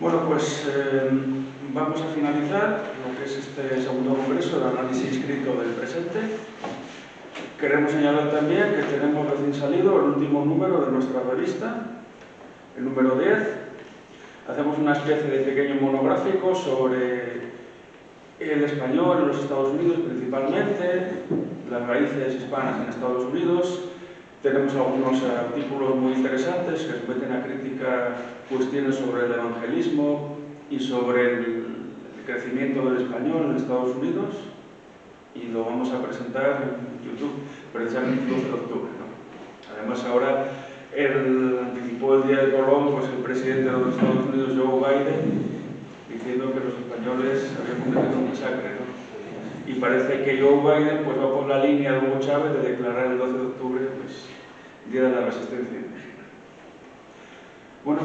Bueno, pues vamos a finalizar lo que es este segundo congreso de análisis crítico del presente. Queremos señalar también que tenemos recién salido el último número de nuestra revista, el número 10. Hacemos una especie de pequeño monográfico sobre el español en los Estados Unidos principalmente, las raíces hispanas en Estados Unidos. Tenemos algunos artículos muy interesantes que someten a crítica cuestiones sobre el evangelismo y sobre el crecimiento del español en Estados Unidos, y lo vamos a presentar en YouTube precisamente el 12 de octubre, ¿no? Además, ahora anticipó el día de Colón, pues el presidente de los Estados Unidos, Joe Biden, diciendo que los españoles habían cometido un masacre, ¿no? Y parece que Joe Biden pues, va por la línea de Hugo Chávez de declarar el 12 de octubre pues, Día de la Resistencia Indígena. Bueno,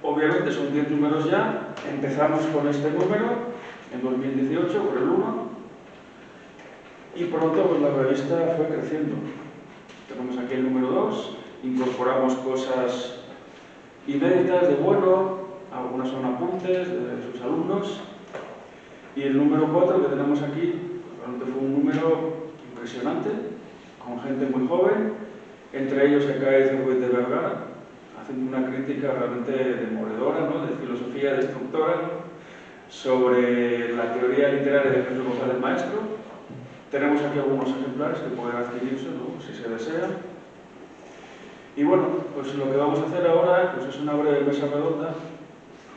obviamente son 10 números ya. Empezamos con este número en 2018, por el 1, y pronto pues, la revista fue creciendo. Tenemos aquí el número 2, incorporamos cosas inéditas de vuelo, algunas son apuntes de sus alumnos, y el número 4 que tenemos aquí pues, realmente fue un número impresionante, con gente muy joven, entre ellos Ekaez Ruiz de Vergara, haciendo una crítica realmente demoledora, ¿no? De filosofía destructora, ¿no? Sobre la teoría literaria de Jesús González Maestro. Tenemos aquí algunos ejemplares que pueden adquirirse, ¿no? Si se desea. Y bueno, pues lo que vamos a hacer ahora pues, es una breve mesa redonda,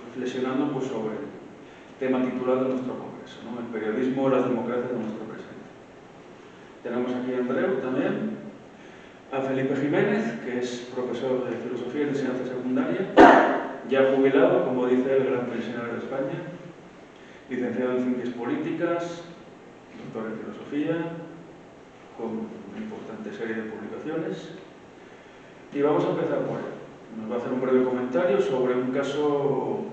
reflexionando pues, sobre el tema titular de nuestro congreso, ¿no? El periodismo, las democracias de nuestro presente. Tenemos aquí a Andreu también, a Felipe Jiménez, que es profesor de Filosofía y de Enseñanza Secundaria, ya jubilado, como dice el gran pensionero de España, licenciado en Ciencias Políticas, doctor en Filosofía, con una importante serie de publicaciones. Y vamos a empezar por él. Nos va a hacer un breve comentario sobre un caso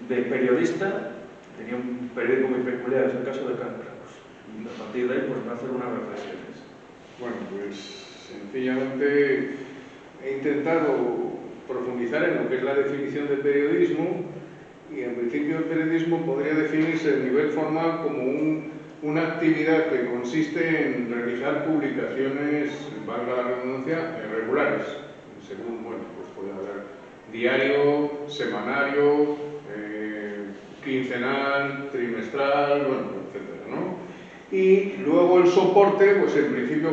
de periodista, tenía un periódico muy peculiar, es el caso de Karl Kraus. Y a partir de ahí pues, va a hacer unas reflexiones. Bueno, pues sencillamente he intentado profundizar en lo que es la definición de periodismo, y en principio el periodismo podría definirse a nivel formal como una actividad que consiste en realizar publicaciones, valga la redundancia, regulares, según, bueno, pues puede haber diario, semanario, quincenal, trimestral, bueno, etcétera, ¿no? Y luego el soporte, pues en principio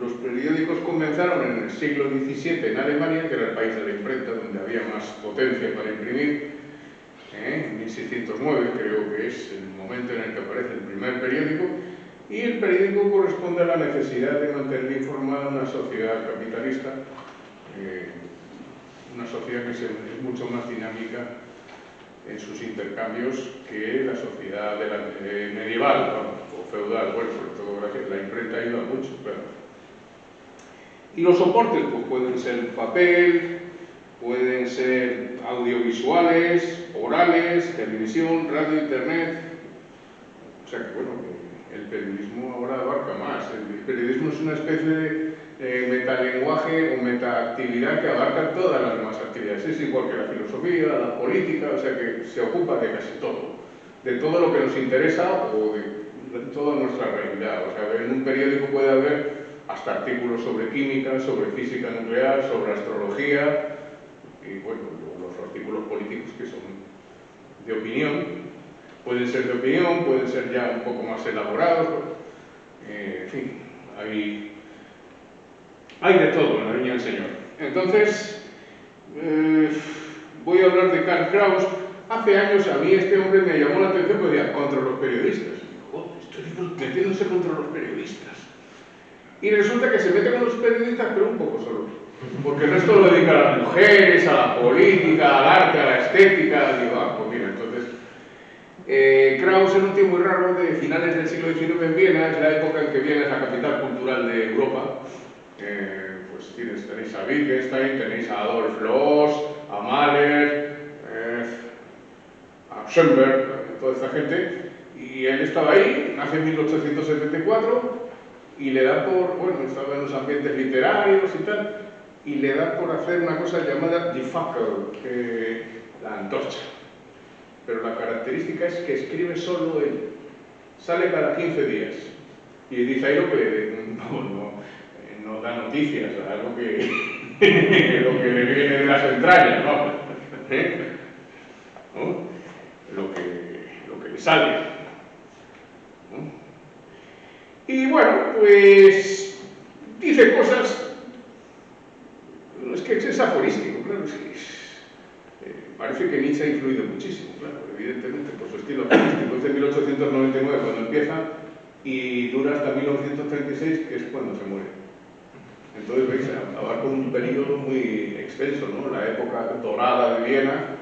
los periódicos comenzaron en el siglo XVII en Alemania, que era el país de la imprenta, donde había más potencia para imprimir. En 1609 creo que es el momento en el que aparece el primer periódico, y el periódico corresponde a la necesidad de mantener informada una sociedad capitalista, una sociedad que es mucho más dinámica en sus intercambios que la sociedad medieval, o feudal. Bueno, sobre todo gracias a la imprenta ayuda mucho, claro. Y los soportes pues, pueden ser papel, pueden ser audiovisuales, orales, televisión, radio, internet. O sea que, bueno, el periodismo ahora abarca más. El periodismo es una especie de metalenguaje o metaactividad que abarca todas las demás actividades. Es igual que la filosofía, la política, o sea que se ocupa de casi todo. De todo lo que nos interesa o de toda nuestra realidad. O sea, en un periódico puede haber hasta artículos sobre química, sobre física nuclear, sobre astrología, y bueno, los artículos políticos que son de opinión, pueden ser de opinión, pueden ser ya un poco más elaborados, en fin, hay de todo en la viña del Señor. Entonces, voy a hablar de Karl Kraus. Hace años a mí este hombre me llamó la atención porque decía, contra los periodistas. Y digo, estoy metiéndose contra los periodistas. Y resulta que se mete con los periodistas, pero un poco solo. Porque el resto lo dedica a las mujeres, a la política, al arte, a la estética. Digo, pues mira, entonces... Kraus era un tío muy raro de finales del siglo XIX en Viena, es la época en que Viena es la capital cultural de Europa. Pues tenéis a Wittgenstein, tenéis a Adolf Loos, a Mahler, a Schoenberg, toda esta gente. Y él estaba ahí, nace en 1874, y le da por, bueno, estaba en los ambientes literarios y tal, y le da por hacer una cosa llamada the fackel, la antorcha. Pero la característica es que escribe solo él. Sale cada 15 días. Y dice ahí lo que no da noticias, algo que lo que le viene de las entrañas, ¿no? ¿No? Lo que le sale. ¿No? Y bueno, pues dice cosas. Es que es aforístico, claro. Parece que Nietzsche ha influido muchísimo, claro, evidentemente, por su estilo aforístico. Es de 1899 cuando empieza y dura hasta 1936, que es cuando se muere. Entonces, veis, abarca un periodo muy extenso, ¿no? La época dorada de Viena,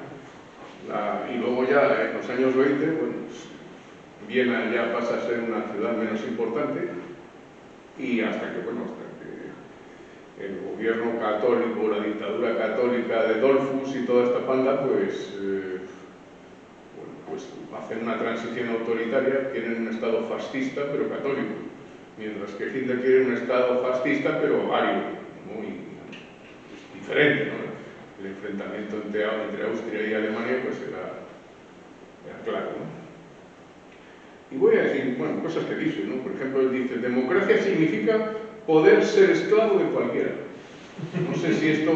y luego ya en los años 20, bueno, pues, Viena ya pasa a ser una ciudad menos importante, y hasta que, bueno, el gobierno católico, la dictadura católica de Dollfuss y toda esta panda, pues, bueno, pues hacen una transición autoritaria, tienen un estado fascista pero católico, mientras que Hitler quiere un estado fascista pero ario, muy diferente, ¿no? El enfrentamiento entre Austria y Alemania pues era claro, ¿no? Y voy a decir, bueno, cosas que dice, ¿no? Por ejemplo, él dice, democracia significa poder ser esclavo de cualquiera. No sé si esto...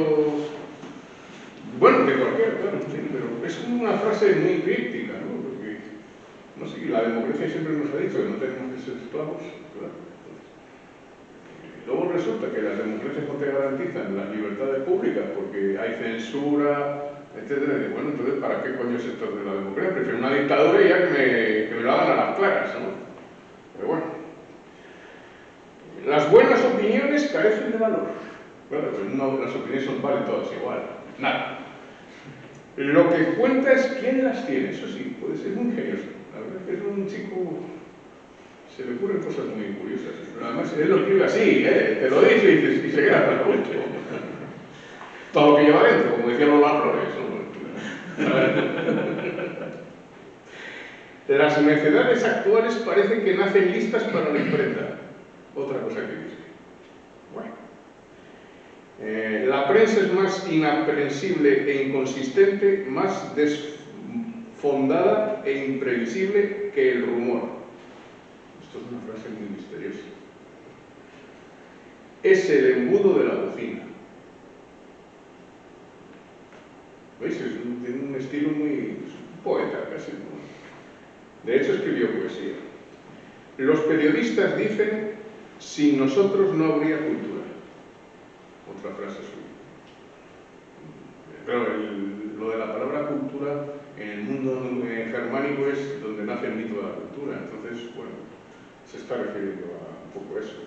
Bueno, de cualquiera, claro, sí, pero es una frase muy críptica, ¿no? Porque, no sé, la democracia siempre nos ha dicho que no tenemos que ser esclavos, ¿verdad? Luego resulta que las democracias no te garantizan las libertades públicas porque hay censura, etcétera. Y bueno, entonces, ¿para qué coño es esto de la democracia? Prefiero una dictadura y ya que me lo hagan a las claras, ¿no? Pero bueno. Las buenas opiniones carecen de valor. Bueno, pues no, las opiniones son valen todas igual. Nada. Lo que cuenta es quién las tiene. Eso sí, puede ser muy ingenioso. La verdad es que es un chico... Se le ocurren cosas muy curiosas. Pero además, él lo escribe así, te lo dice y dices, y se queda para lo último. Todo lo que lleva dentro, como decían los Flores, ¿no? Las necedades actuales parecen que nacen listas para la imprenta. Otra cosa que dice. Bueno. La prensa es más inaprensible e inconsistente, más desfondada e imprevisible que el rumor. Esto es una frase muy misteriosa. Es el embudo de la bocina. ¿Veis? Tiene un estilo muy... Es un poeta casi, ¿no? De hecho, escribió poesía. Los periodistas dicen, sin nosotros no habría cultura. Otra frase suya. Claro, lo de la palabra cultura en el mundo germánico es donde nace el mito de la cultura. Entonces, bueno, se está refiriendo a un poco eso.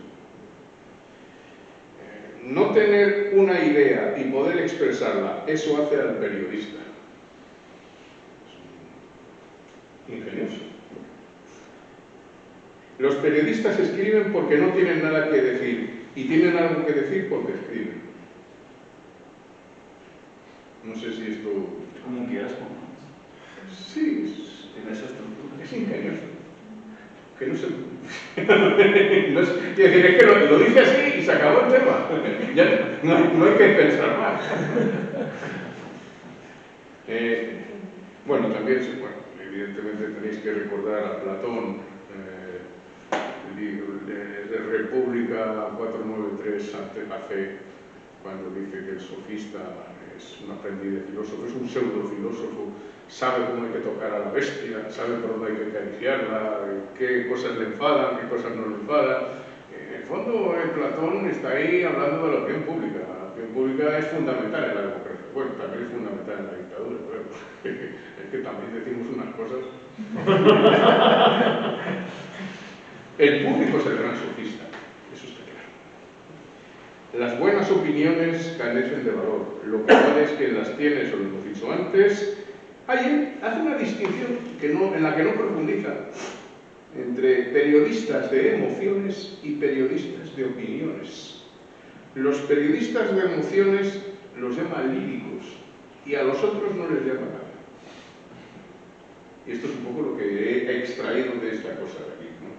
No tener una idea y poder expresarla, eso hace al periodista. Ingenioso. Los periodistas escriben porque no tienen nada que decir y tienen algo que decir porque escriben. No sé si esto... Como quieras, ¿no? Sí, Tiene esa estructura. es ingenioso. Que no se... no es... Es decir, es que lo dice así y se acabó el tema. Ya no hay que pensar más. Bueno, también, bueno, evidentemente tenéis que recordar a Platón, el libro de República 493 AC, cuando dice que el sofista es un aprendiz de filósofo, es un pseudo-filósofo, sabe cómo hay que tocar a la bestia, sabe por dónde hay que acariciarla, qué cosas le enfadan, qué cosas no le enfadan. En el fondo, Platón está ahí hablando de la opinión pública. La opinión pública es fundamental en la democracia. Bueno, también es fundamental en la dictadura, pero es que también decimos unas cosas. El público es el gran sofista, eso está claro. Las buenas opiniones carecen de valor. Lo que vale es quien las tiene, eso lo hemos dicho antes. Hace una distinción en la que no profundiza entre periodistas de emociones y periodistas de opiniones. Los periodistas de emociones los llama líricos y a los otros no les llama nada. Y esto es un poco lo que he extraído de esta cosa de aquí, ¿no?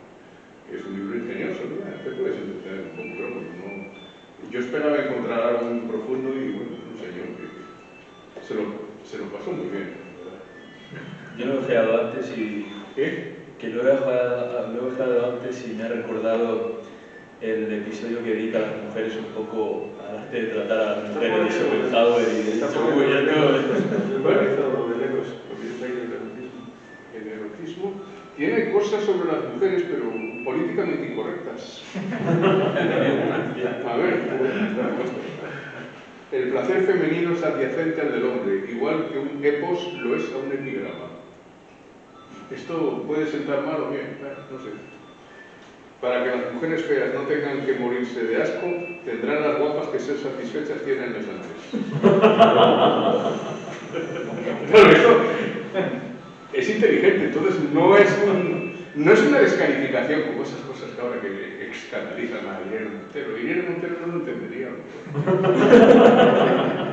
Que es un libro ingenioso, ¿no? Te puedes Yo esperaba encontrar algo muy profundo y bueno, un señor que se lo pasó muy bien, ¿verdad? Yo lo he ojeado antes y... ¿Qué? Que lo he ojeado antes y me ha recordado el episodio que dedica a las mujeres un poco al arte de tratar a las mujeres de Schopenhauer y de El erotismo tiene cosas sobre las mujeres, pero políticamente incorrectas. A ver, el placer femenino es adyacente al del hombre, igual que un epos lo es a un epigrama. Esto puede sentar mal o bien, no sé. Para que las mujeres feas no tengan que morirse de asco, tendrán las guapas que ser satisfechas 100 años antes. Claro, esto es inteligente, entonces no es una descalificación como esas cosas que ahora que escandalizan a Irene Montero. Irene Montero no lo entendería.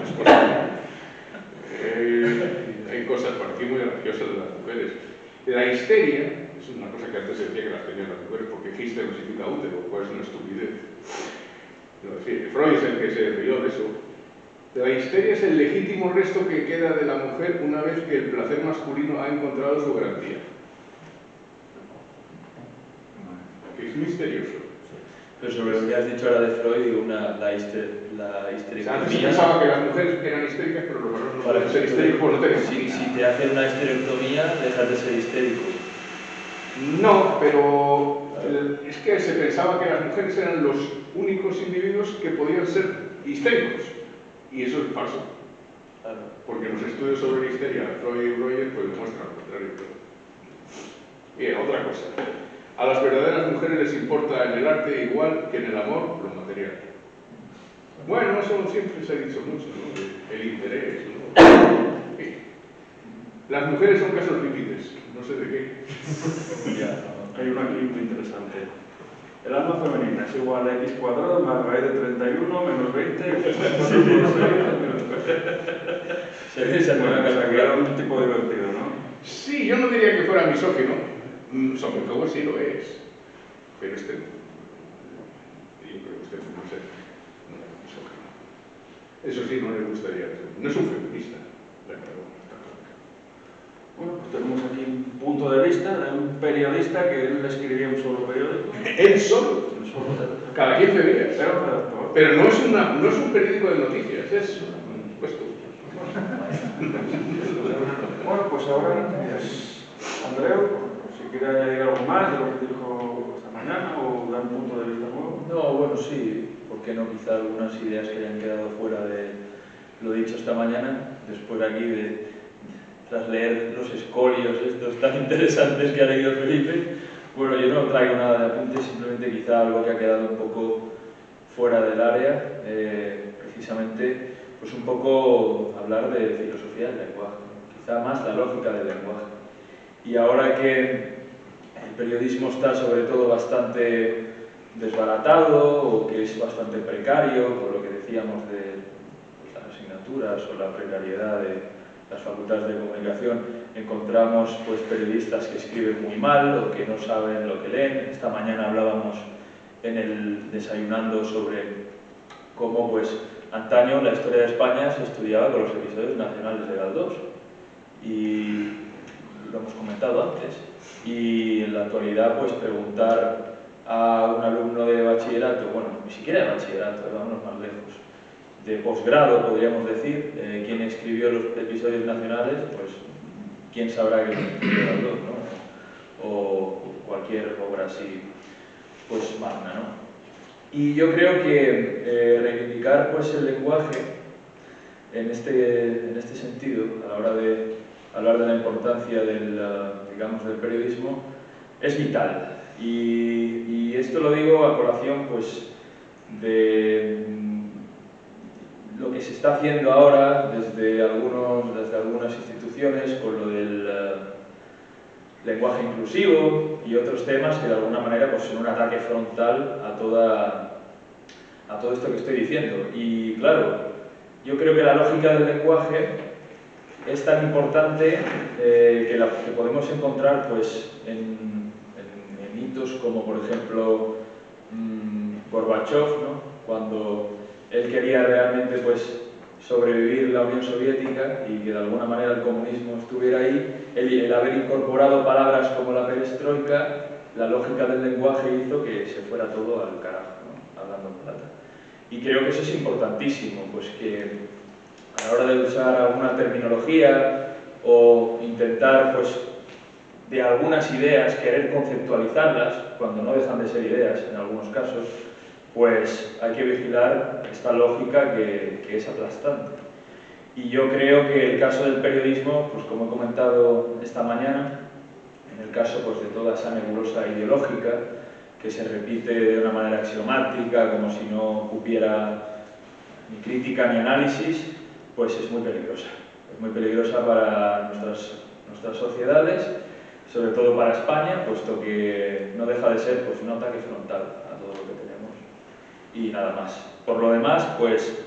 Es posible. Hay cosas por aquí muy graciosas de las mujeres. La histeria es una cosa que antes se decía que las tenían las mujeres porque hister no significa útero, lo cual es una estupidez. Es decir, Freud es el que se rió de eso. La histeria es el legítimo resto que queda de la mujer una vez que el placer masculino ha encontrado su garantía. Es misterioso. Pero sobre lo que has dicho ahora de Freud, la histerectomía... Antes se pensaba que las mujeres eran histéricas, pero los varones no pueden ser histéricos por no tener. Si te hacen una histerectomía, dejas de ser histérico. No, pero es que se pensaba que las mujeres eran los únicos individuos que podían ser histéricos. Y eso es falso. Claro. Porque los estudios sobre la histeria, Freud y Breuer, pues demuestran lo contrario. Bien, otra cosa. A las verdaderas mujeres les importa en el arte igual que en el amor lo material. Bueno, eso siempre se ha dicho mucho, ¿no? El interés, ¿no? Sí. Las mujeres son casos límites, no sé de qué. Ya, hay uno aquí muy interesante. El alma femenina es igual a x cuadrado más raíz de 31 menos 20 Esa es una cosa que era un tipo divertido, ¿no? Sí, yo no diría que fuera misógino. Sobre todo sí lo es. Pero yo creo que usted no sé. No es misógino. Eso sí, no le gustaría. No es un feminista. Bueno, pues tenemos aquí un punto de vista de un periodista que él escribía un solo periódico. ¿Él solo? Cada 15 días. Pero no es un periódico de noticias, es un puesto. Bueno, pues ahora Andreu, si quiere añadir algo más de lo que dijo esta mañana o dar un punto de vista nuevo. No, bueno, sí, ¿por qué no? Quizá algunas ideas que hayan quedado fuera de lo dicho esta mañana, después aquí tras leer los escolios estos tan interesantes que ha leído Felipe. Bueno, yo no traigo nada de apunte, simplemente quizá algo que ha quedado un poco fuera del área, precisamente, pues un poco hablar de filosofía del lenguaje, quizá más la lógica del lenguaje. Y ahora que el periodismo está sobre todo bastante desbaratado o que es bastante precario, por lo que decíamos de las asignaturas o la precariedad de las facultades de comunicación, encontramos pues periodistas que escriben muy mal o que no saben lo que leen. Esta mañana hablábamos en el desayunando sobre cómo pues antaño la historia de España se estudiaba con los episodios nacionales de Galdós y lo hemos comentado antes, y en la actualidad pues preguntar a un alumno de bachillerato, bueno, ni siquiera de bachillerato, vámonos más lejos, de posgrado, podríamos decir, quién escribió los episodios nacionales, pues quién sabrá que lo escribió Galdós, ¿no? O cualquier obra así, pues magna, ¿no? Y yo creo que reivindicar pues el lenguaje en este sentido, a la hora de hablar de la importancia del, digamos, del periodismo, es vital. Y esto lo digo a colación pues de lo que se está haciendo ahora desde algunas instituciones con lo del lenguaje inclusivo y otros temas que de alguna manera pues, son un ataque frontal a todo esto que estoy diciendo. Y claro, yo creo que la lógica del lenguaje es tan importante que podemos encontrar pues, en hitos como por ejemplo Gorbachev, ¿no? Cuando él quería realmente pues sobrevivir la Unión Soviética y que de alguna manera el comunismo estuviera ahí, el haber incorporado palabras como la perestroika, la lógica del lenguaje hizo que se fuera todo al carajo, ¿no? Hablando en plata. Y creo que eso es importantísimo, pues que a la hora de usar alguna terminología o intentar, pues, de algunas ideas, querer conceptualizarlas, cuando no dejan de ser ideas en algunos casos, pues hay que vigilar esta lógica que es aplastante. Y yo creo que el caso del periodismo, pues como he comentado esta mañana, en el caso pues, de toda esa nebulosa ideológica, que se repite de una manera axiomática, como si no hubiera ni crítica ni análisis, pues es muy peligrosa. Es muy peligrosa para nuestras sociedades, sobre todo para España, puesto que no deja de ser pues, un ataque frontal a todo lo que tenemos y nada más. Por lo demás, pues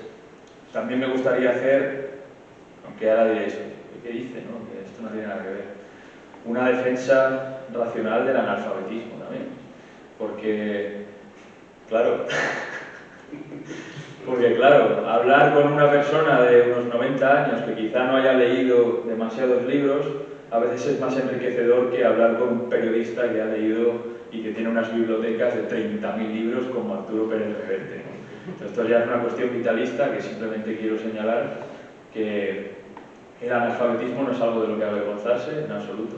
también me gustaría hacer, aunque ahora diréis, ¿qué dice? ¿No? Que esto no tiene nada que ver, una defensa racional del analfabetismo también, porque, claro, hablar con una persona de unos 90 años que quizá no haya leído demasiados libros, a veces es más enriquecedor que hablar con un periodista que ha leído y que tiene unas bibliotecas de 30.000 libros como Arturo Pérez Reverte. Esto ya es una cuestión vitalista que simplemente quiero señalar que el analfabetismo no es algo de lo que avergonzarse en absoluto.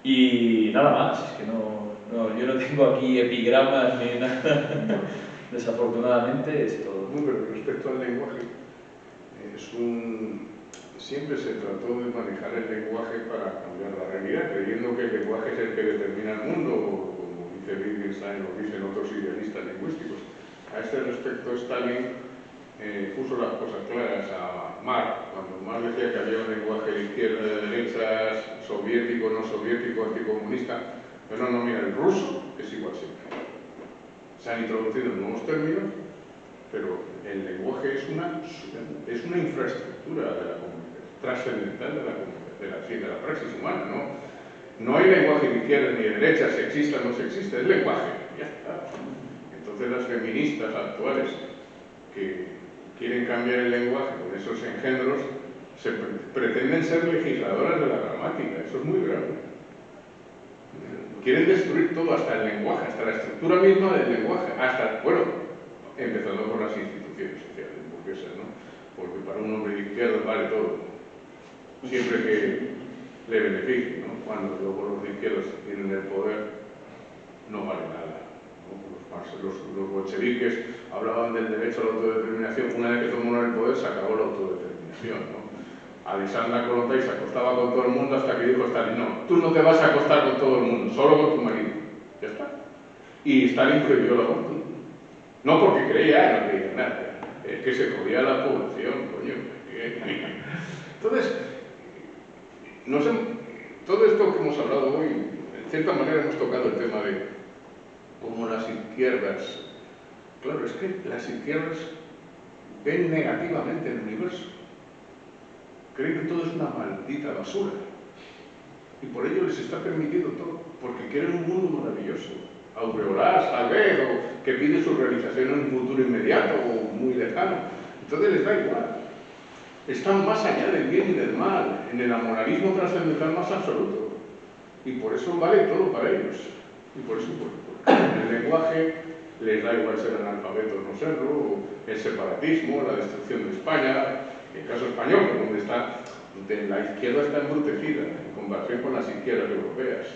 Y nada más, es que yo no tengo aquí epigramas ni nada, desafortunadamente es todo. Pero respecto al lenguaje, siempre se trató de manejar el lenguaje para cambiar la realidad, creyendo que el lenguaje es el que determina el mundo, o como dice Wittgenstein o dicen otros idealistas lingüísticos. A este respecto, Stalin puso las cosas claras a Marx, cuando Marx decía que había un lenguaje de izquierda, de derechas, soviético, no soviético, anticomunista. Pero no, mira, el ruso es igual siempre. Se han introducido nuevos términos, pero el lenguaje es una infraestructura de la comunicación, trascendental de la praxis humana, no hay lenguaje de izquierda ni de derecha, sexista o no sexista, es lenguaje, ya está. Entonces las feministas actuales que quieren cambiar el lenguaje con esos engendros pretenden ser legisladoras de la gramática, eso es muy grave. Quieren destruir todo, hasta el lenguaje, hasta la estructura misma del lenguaje, empezando por las instituciones sociales burguesas, ¿no? Porque para un hombre de izquierda vale todo, siempre que le beneficie, ¿no? Cuando luego los de izquierda tienen el poder, no vale nada, ¿no? Los bolcheviques hablaban del derecho a la autodeterminación, una vez que tomaron el poder se acabó la autodeterminación, ¿no? Alexandra Kolontai se acostaba con todo el mundo hasta que dijo Stalin, no, tú no te vas a acostar con todo el mundo, solo con tu marido, ya está. Y Stalin prohibió la aborto. No porque no creía nada, es que se jodía la población, coño. Entonces, todo esto que hemos hablado hoy, en cierta manera hemos tocado el tema de cómo las izquierdas, claro, es que las izquierdas ven negativamente el universo, creen que todo es una maldita basura, y por ello les está permitido todo, porque quieren un mundo maravilloso, aureolás, tal vez, o que pide su realización en un futuro inmediato o muy lejano. Entonces les da igual. Están más allá del bien y del mal, en el amoralismo trascendental más absoluto. Y por eso vale todo para ellos. Y por eso, el lenguaje les da igual ser analfabetos o no serlo, el separatismo, la destrucción de España, el caso español, donde la izquierda está embrutecida en comparación con las izquierdas europeas.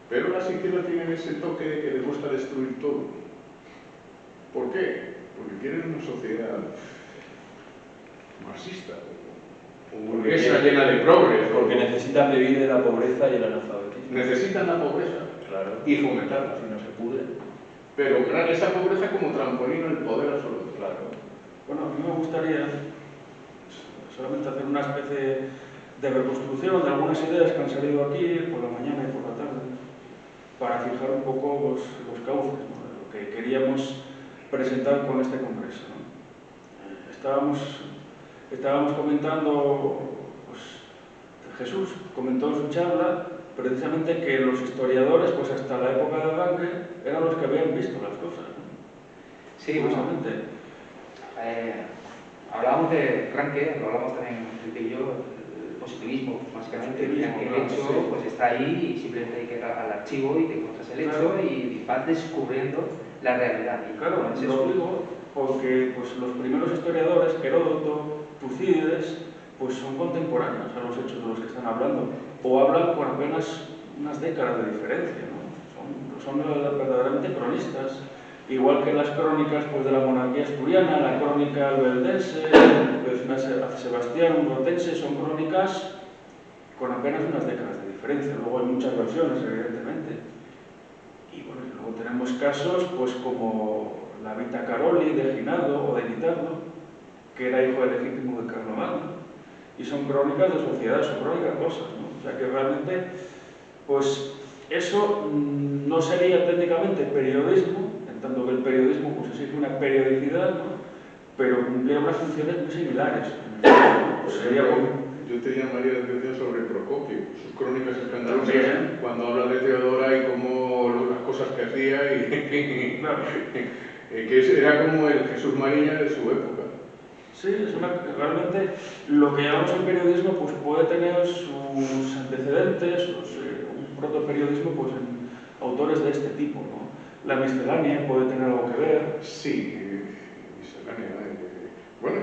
Pero las izquierdas tienen ese toque de que les gusta destruir todo. ¿Por qué? Porque quieren una sociedad marxista o burguesa llena de progres. Porque necesitan vivir de la pobreza y el analfabetismo. Necesitan la pobreza, claro, y fomentarla. Si no se pudre. Pero crear esa pobreza como trampolín al poder absoluto. Claro. Bueno, a mí me gustaría solamente hacer una especie de reconstrucción de algunas ideas que han salido aquí por la mañana y por la tarde, para fijar un poco los cauces, ¿no?, de lo que queríamos presentar con este congreso, ¿no? Estábamos comentando, pues, Jesús comentó en su charla precisamente que los historiadores, pues hasta la época de Wagner, eran los que habían visto las cosas, ¿no? Sí, curiosamente. Hablábamos de Ranke, lo hablamos también Felipe y yo, el positivismo, básicamente, que el hecho pues está ahí y simplemente hay que ir al archivo y te encuentras el hecho y vas descubriendo la realidad. Y claro, lo digo porque pues, los primeros historiadores, Heródoto, Tucídides, pues son contemporáneos a los hechos de los que están hablando, o hablan con apenas unas décadas de diferencia, ¿no? Son verdaderamente cronistas, igual que las crónicas pues, de la monarquía asturiana, la crónica albeldense, Sebastián Rotense, son crónicas con apenas unas décadas de diferencia. Luego hay muchas versiones, evidentemente. Y bueno, luego tenemos casos pues, como la Vita Caroli de Ginaldo o de Guitardo, que era hijo legítimo de Carlomagno, y son crónicas de sociedad, son crónicas cosas, ¿no? O sea que realmente, pues eso no sería técnicamente periodismo, en tanto que el periodismo pues exige una periodicidad, ¿no? Pero cumplía unas funciones muy similares. Pues sería como... Yo te llamaría la atención sobre Procopio, sus crónicas escandalosas, cuando habla de Teodora y cómo las cosas que hacía y claro. Que era como el Jesús Mariña de su época. Sí, realmente lo que llamamos el periodismo pues, puede tener sus antecedentes, un protoperiodismo pues, en autores de este tipo, ¿no? La miscelánea puede tener algo que ver. Sí, miscelánea. Bueno,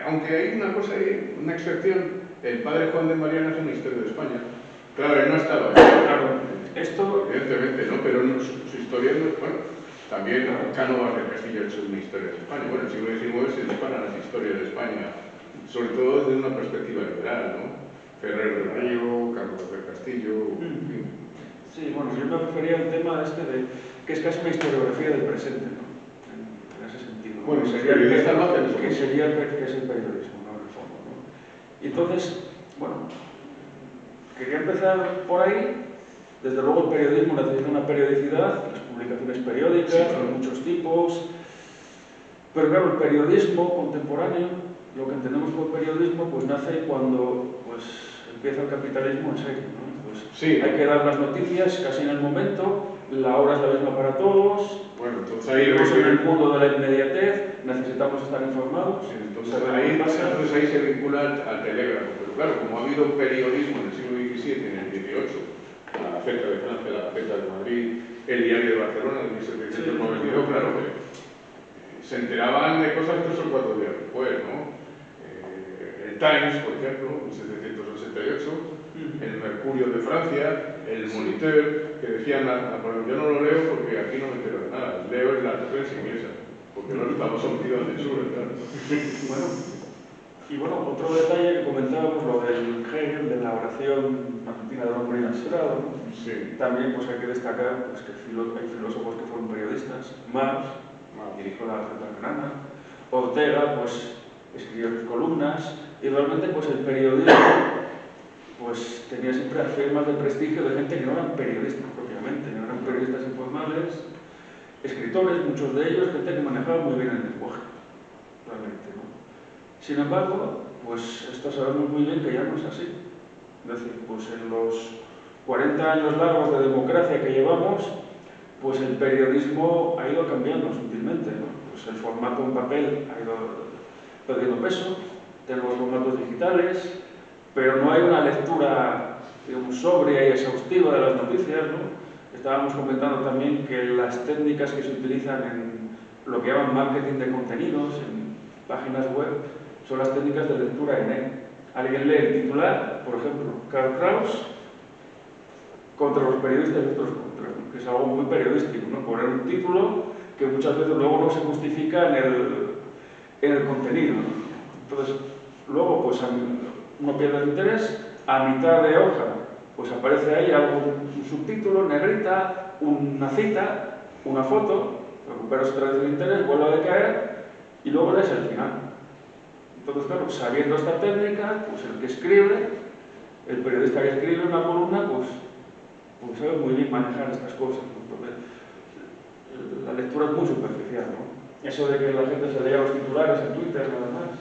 aunque hay una cosa, una excepción, el padre Juan de Mariana es una historia de España. Claro, él no estaba ahí. Claro, esto... Evidentemente, ¿no? Pero su historia no es... Bueno, también Cánovas del Castillo ha hecho una historia de España. Bueno, el siglo XIX se disparan las historias de España, sobre todo desde una perspectiva liberal, ¿no? Ferrer del Río, Cánovas del Castillo, en fin. Sí, bueno, yo me refería al tema este de que es casi una historiografía del presente, ¿no? En ese sentido. Bueno, sería que es el periodismo, ¿no? En el fondo, ¿no? Y entonces, bueno, quería empezar por ahí. Desde luego el periodismo necesita una periodicidad, las publicaciones periódicas, sí, claro. De muchos tipos, pero claro, el periodismo contemporáneo, lo que entendemos por periodismo, pues nace cuando pues, empieza el capitalismo en serio, ¿no? Pues, sí. Hay que dar las noticias casi en el momento, la hora es la misma para todos, bueno, entonces ahí vivimos en el mundo de la inmediatez, necesitamos estar informados. Sí, entonces ahí se vincula al telégrafo, pero claro, como ha habido periodismo en el siglo XVII, en el XVIII, la Gaceta de Francia, la Gaceta de Madrid, el Diario de Barcelona de 1792, claro, se enteraban de cosas 3 o 4 días después, ¿no? El Times, por ejemplo, en 1768, el Mercurio de Francia, el Moniteur, que decían, yo no lo leo porque aquí no me entero de nada, leo en la prensa inglesa, porque no estamos sometidos a censura, claro. Bueno, otro detalle que comentábamos, lo del Hegel, de la oración matutina del hombre inspirado, ¿no? Sí. También pues, hay que destacar pues, que hay filósofos que fueron periodistas. Marx dirigió la Gaceta Renana, Ortega pues, escribió sus columnas, y realmente pues, el periodismo pues, tenía siempre firmas de prestigio de gente que no eran periodistas propiamente, no eran periodistas informales, escritores, muchos de ellos, gente que manejaba muy bien el lenguaje, realmente, ¿no? Sin embargo, pues esto sabemos muy bien que ya no es así. Es decir, pues en los 40 años largos de democracia que llevamos, pues el periodismo ha ido cambiando sutilmente, ¿no? Pues el formato en papel ha ido perdiendo peso, tenemos formatos digitales, pero no hay una lectura, digamos, sobria y exhaustiva de las noticias, ¿no? Estábamos comentando también que las técnicas que se utilizan en lo que llaman marketing de contenidos, en páginas web, son las técnicas de lectura en E. Alguien lee el titular, por ejemplo, Karl Kraus, contra los periodistas y otros contra, ¿no? Que es algo muy periodístico, ¿no? Poner un título que muchas veces luego no se justifica en el contenido, ¿no? Entonces, luego, pues uno pierde el interés, a mitad de hoja, pues aparece ahí algo, un subtítulo, negrita, una cita, una foto, recuperas otra vez el interés, vuelve a decaer y luego lees el final. Entonces, claro, sabiendo esta técnica, pues el que escribe, el periodista que escribe una columna, pues sabe muy bien manejar estas cosas, ¿no? Entonces, la lectura es muy superficial, ¿no? Eso de que la gente se lea los titulares en Twitter, nada más.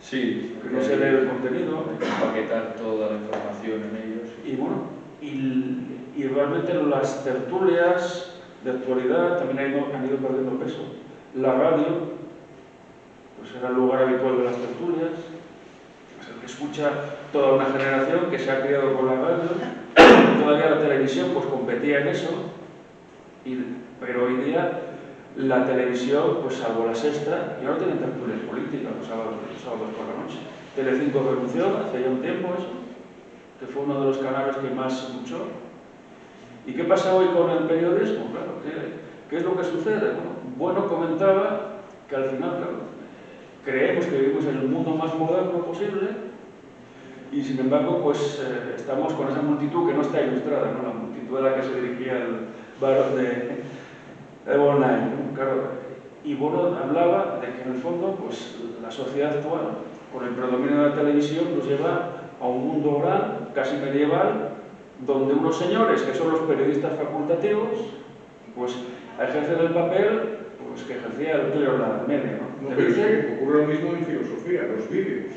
Sí, Que no se lee el contenido. Hay que empaquetar toda la información en ellos. Y bueno, y realmente las tertulias de actualidad también han ido perdiendo peso. La radio pues era el lugar habitual de las tertulias, es el que escucha toda una generación que se ha criado con la radio. Todavía la televisión pues competía en eso, pero hoy día la televisión, pues salvo la sexta, ya no tienen tertulias políticas los sábados por la noche. Telecinco renunció hace ya un tiempo eso, que fue uno de los canales que más luchó. ¿Y qué pasa hoy con el periodismo? Claro, ¿qué es lo que sucede? Bueno, comentaba que al final, claro, creemos que vivimos en el mundo más moderno posible y sin embargo, pues estamos con esa multitud que no está ilustrada, ¿no? La multitud a la que se dirigía el varón de Bornheim, ¿no? Claro, y Bono hablaba de que en el fondo, pues la sociedad actual, con el predominio de la televisión, nos lleva a un mundo oral, casi medieval, donde unos señores, que son los periodistas facultativos, pues ejercen el papel pues, que ejercía el clero en la Edad Media, ¿no? No, pero es que ocurre lo mismo en filosofía, los vídeos.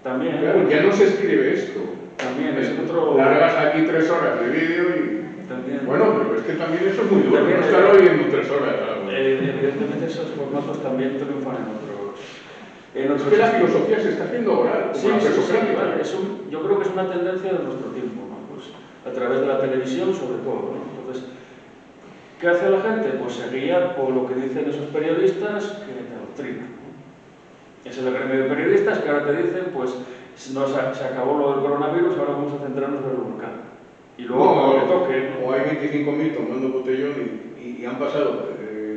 También, claro, ya no se escribe esto. También, es otro... Largas aquí 3 horas de vídeo y... También. Bueno, pero es que también eso es muy duro, También, no estar oyendo 3 horas. Evidentemente esos formatos también triunfan en otros... Es que la filosofía se está haciendo oral, Sí, como la presocrática. vale. Yo creo que es una tendencia de nuestro tiempo, ¿no? Pues, a través de la televisión sobre todo, ¿no? Entonces, ¿qué hace la gente? Pues se guía por lo que dicen esos periodistas que te adoctrinan, ¿no? Es el gremio de periodistas que ahora te dicen, pues, no, se acabó lo del coronavirus, ahora vamos a centrarnos en el volcán. Y luego, cuando le toque... O hay 25.000 tomando botellón y han pasado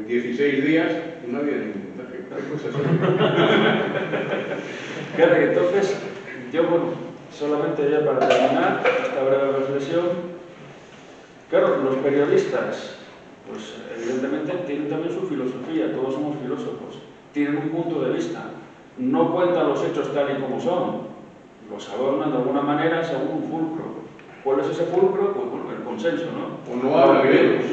16 días y no había ningún contagio. Claro, y entonces, yo, bueno, solamente ya para terminar esta breve reflexión, claro, los periodistas, pues evidentemente tienen también su filosofía, todos somos filósofos, tienen un punto de vista, no cuentan los hechos tal y como son, los adornan de alguna manera según un fulcro. ¿Cuál es ese fulcro? Pues bueno, el consenso, ¿no? O no hablan de ellos.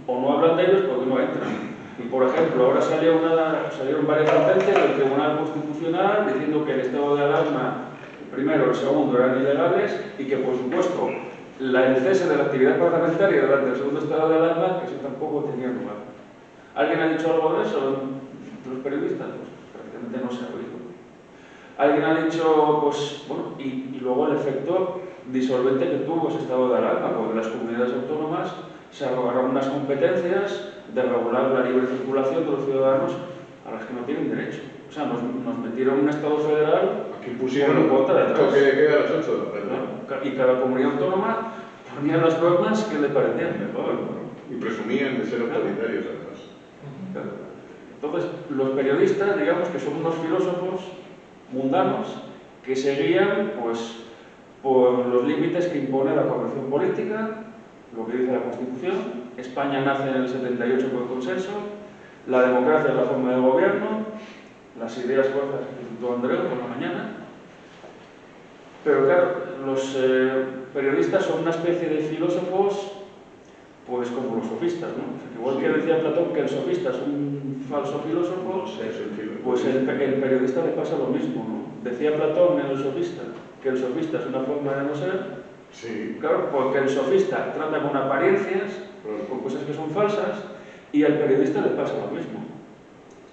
O no hablan de ellos porque no entran. Por ejemplo, ahora salieron varias sentencias del Tribunal Constitucional diciendo que el estado de alarma, el primero y el segundo, eran ilegales y que, por supuesto, el cese de la actividad parlamentaria durante el segundo estado de alarma, que eso tampoco tenía lugar. ¿Alguien ha dicho algo de eso de los periodistas? Pues prácticamente no se ha oído. Alguien ha dicho, pues, bueno, y luego el efecto disolvente que tuvo ese estado de alarma, porque las comunidades autónomas se arrogaron unas competencias de regular la libre circulación de los ciudadanos a las que no tienen derecho. O sea, nos metieron un Estado federal. Aquí pusieron un cuota de atrás. toque de queda a las 8 de la tarde. Y cada comunidad autónoma ponía las normas que le parecían mejor, ¿no? Y presumían de ser autoritarios, además. Claro. Entonces, los periodistas, digamos que son unos filósofos mundanos que se guían, pues, por los límites que impone la corrección política, lo que dice la Constitución. España nace en el 78 por consenso, la democracia es la forma de gobierno, las ideas fuerzas que citó Andreu por la mañana. Pero claro, los periodistas son una especie de filósofos, pues como los sofistas, ¿no? O sea, igual que decía Platón que el sofista es un falso filósofo, pues el periodista le pasa lo mismo, ¿no? Decía Platón en el sofista que el sofista es una forma de no ser. Sí. Claro, porque el sofista trata con apariencias, con cosas que son falsas, y al periodista le pasa lo mismo.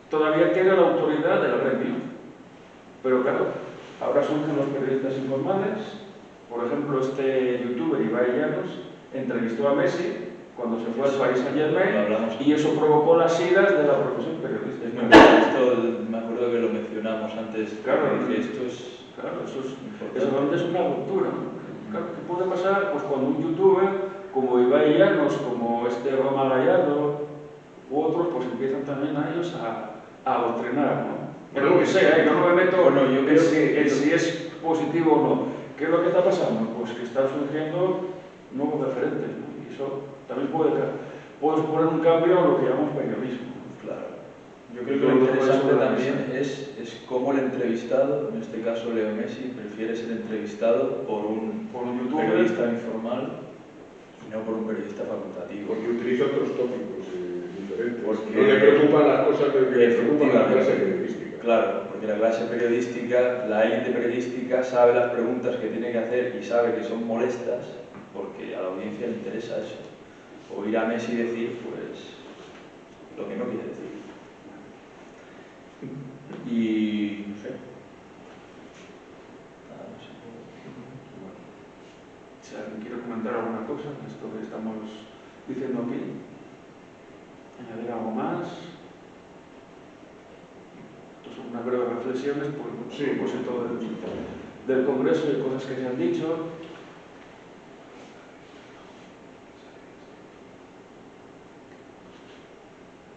Todavía tiene la autoridad del gremio, pero claro, ahora surgen los periodistas informales. Por ejemplo, este youtuber Ibai Llanos entrevistó a Messi cuando se fue al Paris Saint-Germain y eso provocó las iras de la profesión periodística. Es muy bueno, esto me acuerdo que lo mencionamos antes. Claro, que esto es... Claro, eso realmente es una ruptura. Claro, ¿qué puede pasar? Pues cuando un youtuber como Ibai Llanos, como este Roma Gallardo u otros, pues empiezan también a ellos a adoctrinar, ¿no? Pero lo que sea, yo no me meto en si es positivo o no. ¿Qué es lo que está pasando? Pues que están surgiendo nuevos referentes, ¿no? Y eso también puede suponer un cambio en lo que llamamos periodismo. Claro. Yo creo que lo interesante también es cómo el entrevistado, en este caso Leo Messi, prefiere ser entrevistado por un periodista informal y no por un periodista facultativo. Porque utiliza otros tópicos diferentes. Porque no le preocupan las cosas que le preocupan a la clase periodística. Claro, porque la clase periodística, la élite periodística sabe las preguntas que tiene que hacer y sabe que son molestas porque a la audiencia le interesa eso. Oír a Messi decir, pues, lo que no quiere decir. Y no sé. Nada más. Bueno, si alguien quiere comentar alguna cosa de esto que estamos diciendo aquí, añadir algo más. Esto son unas breves reflexiones por el propósito del Congreso y cosas que se han dicho.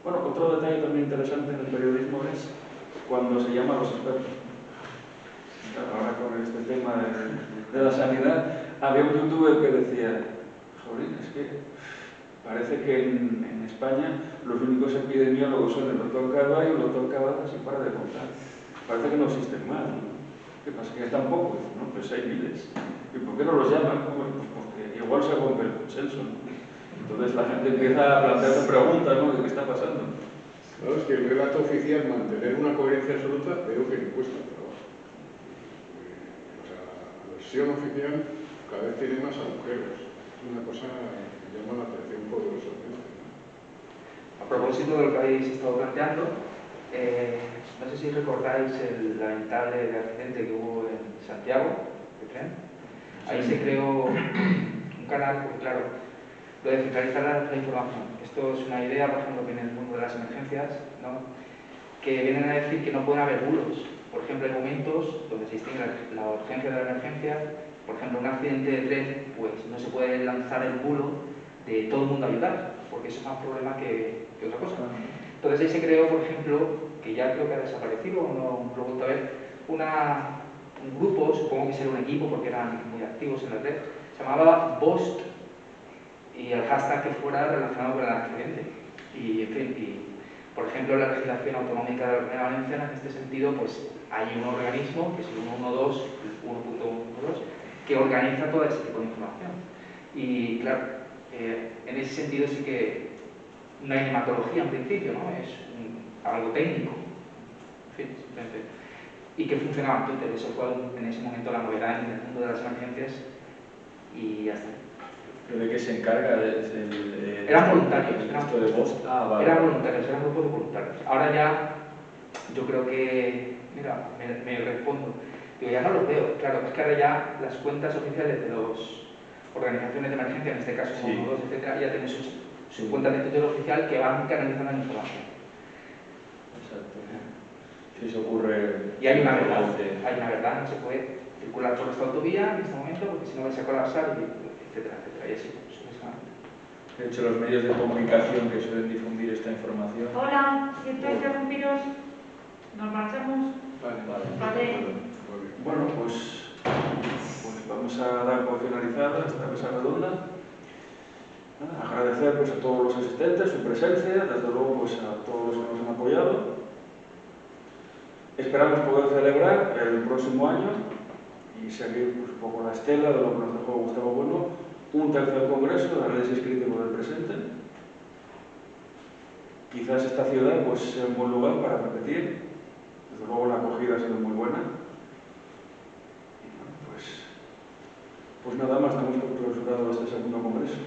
Bueno, otro detalle también interesante en el periodismo es cuando se llama a los expertos. Claro, ahora con este tema de la sanidad, había un youtuber que decía, joder, es que parece que en España los únicos epidemiólogos son el doctor Carvalho y el doctor Cabadas y para de contar. Parece que no existen más, ¿no? ¿Qué pasa? Que están pocos, ¿no? Pues hay miles. ¿Y por qué no los llaman? Pues porque igual se rompe el consenso, ¿no? Entonces la gente empieza a plantearse preguntas, ¿no? ¿De qué está pasando? No, es que el relato oficial, mantener una coherencia absoluta, veo que le cuesta trabajo. O sea, la versión oficial cada vez tiene más agujeros. Es una cosa que llama la atención poderosamente. A propósito de lo que habéis estado planteando, no sé si recordáis el lamentable accidente que hubo en Santiago, de tren. Ahí se creó un canal, porque claro, lo de centralizar la información. Esto es una idea, por ejemplo, que en el mundo de las emergencias, ¿no?, que vienen a decir que no pueden haber bulos. Por ejemplo, en momentos donde se distingue la urgencia de la emergencia, por ejemplo, un accidente de tren, pues no se puede lanzar el bulo de todo el mundo a ayudar, porque eso es más problema que otra cosa. Entonces ahí se creó, por ejemplo, que ya creo que ha desaparecido, no lo he vuelto a ver, un grupo, supongo que sería un equipo porque eran muy activos en la red, se llamaba BOST, y el hashtag que fuera relacionado con el accidente. Y, en fin, por ejemplo, la legislación autonómica de la Comunidad Valenciana, en este sentido, pues hay un organismo, que es el 1.12, que organiza todo ese tipo de información. Y claro, en ese sentido sí que no hay hematología en principio, ¿no? Es algo técnico. En fin, simplemente. Y que funcionaba en Twitter. Eso fue en ese momento la novedad en el mundo de las emergencias y ya está. ¿Pero de qué se encarga? Eran voluntarios. Esto de Post. Vale. Eran voluntarios, eran grupos de voluntarios. Ahora ya, yo creo que, mira, me respondo. Digo, ya no los veo. Claro, es que ahora ya las cuentas oficiales de las organizaciones de emergencia, en este caso como Sí. 1.2, etcétera, ya tienen su cuenta de Twitter oficial que van canalizando la información. Exacto. Si eso ocurre... Y hay una verdad, no se puede circular por esta autovía en este momento porque si no vais a colapsar, etcétera, etcétera, y así, sucesivamente. De hecho, los medios de comunicación que suelen difundir esta información... Hola, siento interrumpiros. ¿Nos marchamos? Vale. Bueno, pues vamos a dar por finalizada esta mesa redonda. Agradecer pues, a todos los asistentes su presencia, desde luego pues, a todos los que nos han apoyado. Esperamos poder celebrar el próximo año y seguir pues, un poco la estela de lo que nos dejó Gustavo Bueno, un tercer congreso de análisis crítico del presente. Quizás esta ciudad pues, sea un buen lugar para repetir. Desde luego la acogida ha sido muy buena. Y bueno, pues nada más, damos por clausurado este segundo congreso.